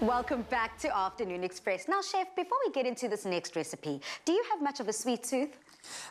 Welcome back to Afternoon Express. Now, Chef, before we get into this next recipe, do you have much of a sweet tooth?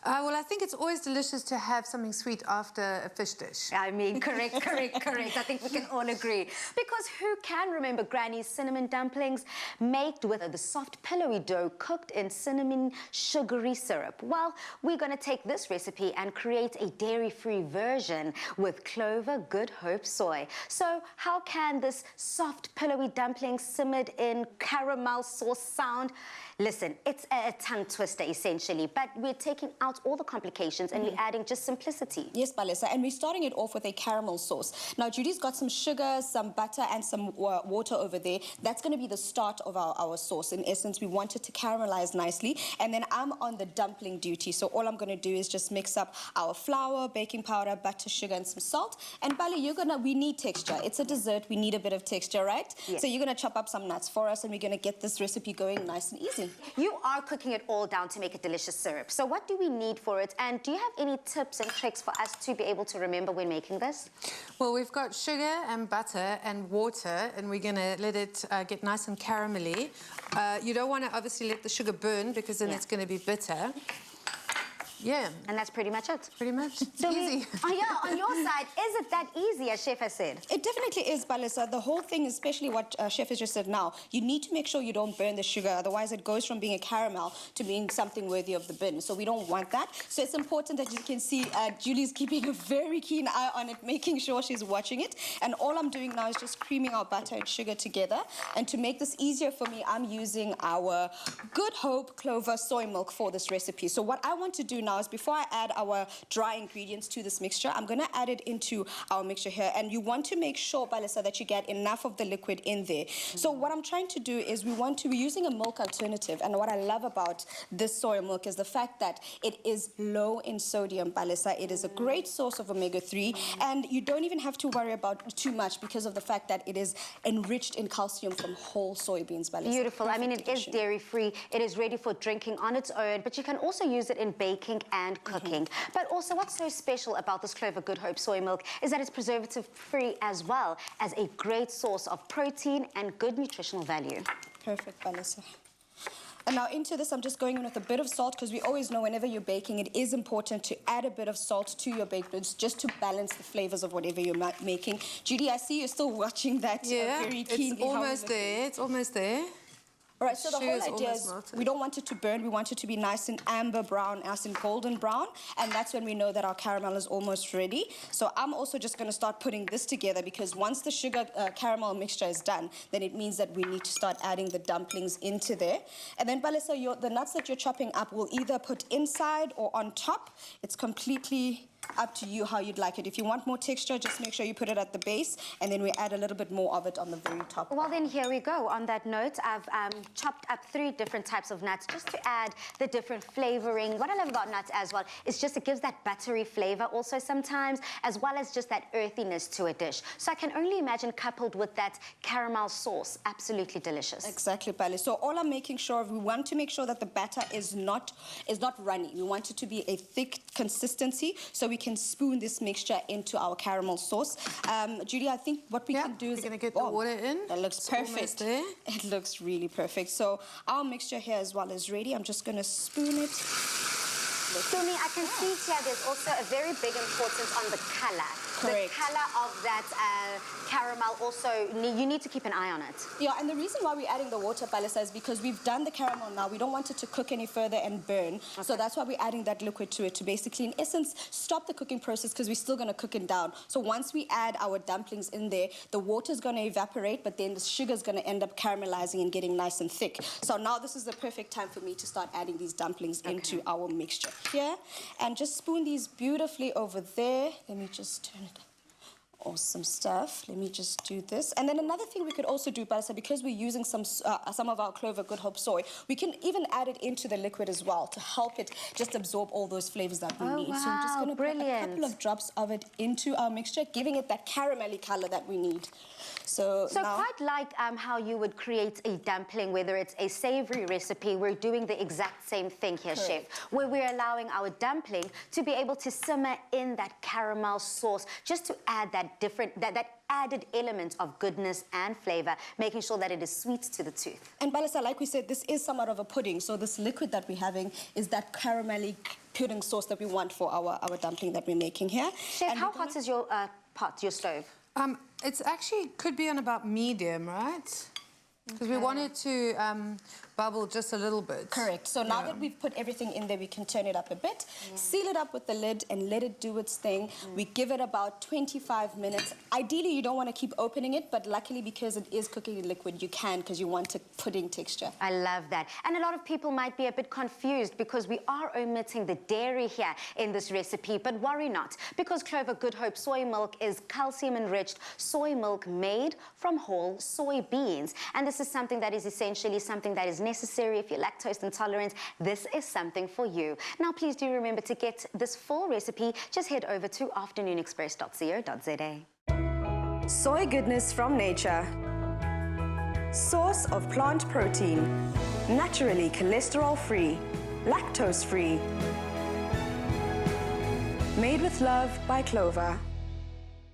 Well, I think it's always delicious to have something sweet after a fish dish. I mean, correct. I think we can all agree. Because who can remember Granny's cinnamon dumplings made with the soft, pillowy dough cooked in cinnamon sugary syrup? Well, we're going to take this recipe and create a dairy-free version with Clover Good Hope soy. So how can this soft, pillowy dumpling simmered in caramel sauce sound? Listen, it's a tongue twister essentially, but we're taking out all the complications and we're adding just simplicity. Yes, Balisa, and we're starting it off with a caramel sauce. Now, Judy's got some sugar, some butter, and some water over there. That's going to be the start of our sauce. In essence, we want it to caramelize nicely, and then I'm on the dumpling duty. So all I'm going to do is just mix up our flour, baking powder, butter, sugar, and some salt. And Bali, we need texture. It's a dessert. We need a bit of texture, right? Yes. So you're going to chop up some nuts for us, and we're going to get this recipe going nice and easy. You are cooking it all down to make a delicious syrup. So what do we need for it? And do you have any tips and tricks for us to be able to remember when making this? Well, we've got sugar and butter and water, and we're going to let it get nice and caramelly. You don't want to obviously let the sugar burn because then it's going to be bitter. Yeah. And that's pretty much it. Pretty much. So easy. On your side, is it that easy, as Chef has said? It definitely is, Balisa. The whole thing, especially what Chef has just said now, you need to make sure you don't burn the sugar, otherwise it goes from being a caramel to being something worthy of the bin. So we don't want that. So it's important that you can see Julie's keeping a very keen eye on it, making sure she's watching it. And all I'm doing now is just creaming our butter and sugar together. And to make this easier for me, I'm using our Good Hope Clover soy milk for this recipe. So what I want to do now is before I add our dry ingredients to this mixture, I'm going to add it into our mixture here. And you want to make sure, Balisa, that you get enough of the liquid in there. So what I'm trying to do is we're using a milk alternative. And what I love about this soy milk is the fact that it is low in sodium, Balisa. It is a great source of omega-3. And you don't even have to worry about too much because of the fact that it is enriched in calcium from whole soybeans, Balisa. Beautiful. I mean, it is dairy-free. It is ready for drinking on its own, but you can also use it in baking and cooking. But also, what's so special about this Clover Good Hope soy milk is that it's preservative-free as well as a great source of protein and good nutritional value. Perfect, Balisa. And now into this, I'm just going in with a bit of salt because we always know whenever you're baking, it is important to add a bit of salt to your baked goods just to balance the flavors of whatever you're making. Judy, I see you're still watching that very keenly. It's almost there. It's almost there. All right, so the whole idea is we don't want it to burn. We want it to be nice and amber brown, nice and golden brown. And that's when we know that our caramel is almost ready. So I'm also just going to start putting this together because once the sugar caramel mixture is done, then it means that we need to start adding the dumplings into there. And then, Balisa, the nuts that you're chopping up will either put inside or on top. It's completely up to you how you'd like it. If you want more texture, just make sure you put it at the base, and then we add a little bit more of it on the very top. Well, then here we go. On that note, I've chopped up 3 different types of nuts just to add the different flavoring. What I love about nuts as well is just it gives that buttery flavor also sometimes, as well as just that earthiness to a dish. So I can only imagine coupled with that caramel sauce, absolutely delicious. Exactly, Pali. So all I'm making sure of, we want to make sure that the batter is not runny. We want it to be a thick consistency so we can spoon this mixture into our caramel sauce. Judy, I think what we can do is... we're going to get the water in. That looks perfect. There. It looks really perfect. So our mixture here as well is ready. I'm just going to spoon it. Sumi, I can see here there's also a very big importance on the colour. Correct. The colour of that caramel also, you need to keep an eye on it. Yeah, and the reason why we're adding the water, Balisa, is because we've done the caramel now. We don't want it to cook any further and burn. Okay. So that's why we're adding that liquid to it to basically, in essence, stop the cooking process because we're still going to cook it down. So once we add our dumplings in there, the water's going to evaporate, but then the sugar's going to end up caramelizing and getting nice and thick. So now this is the perfect time for me to start adding these dumplings into our mixture here. And just spoon these beautifully over there. Let me just turn it. Awesome stuff. Let me just do this. And then another thing we could also do, Balisa, because we're using some of our Clover Good Hope soy, we can even add it into the liquid as well to help it just absorb all those flavors that we need. Wow, so I'm just going to put a couple of drops of it into our mixture, giving it that caramelly color that we need. So now, quite like how you would create a dumpling, whether it's a savory recipe, we're doing the exact same thing here, Chef, where we're allowing our dumpling to be able to simmer in that caramel sauce, just to add that that added element of goodness and flavor, making sure that it is sweet to the tooth. and Balasa, like we said, this is somewhat of a pudding. So this liquid that we're having is that caramelly pudding sauce that we want for our dumpling that we're making here. Chef, And how we're gonna- hot is your pot, your stove? It's actually could be on about medium, right? Because we want it to bubble just a little bit. Correct. So now that we've put everything in there, we can turn it up a bit, seal it up with the lid, and let it do its thing. We give it about 25 minutes. Ideally, you don't want to keep opening it, but luckily, because it is cooking in liquid, you can, because you want a pudding texture. I love that. And a lot of people might be a bit confused because we are omitting the dairy here in this recipe, but worry not, because Clover Good Hope soy milk is calcium-enriched soy milk made from whole soybeans. And this is something that is essentially something that is necessary if you're lactose intolerant. This is something for you. Now, please do remember to get this full recipe. Just head over to afternoonexpress.co.za. Soy goodness from nature. Source of plant protein. Naturally cholesterol-free, lactose-free. Made with love by Clover.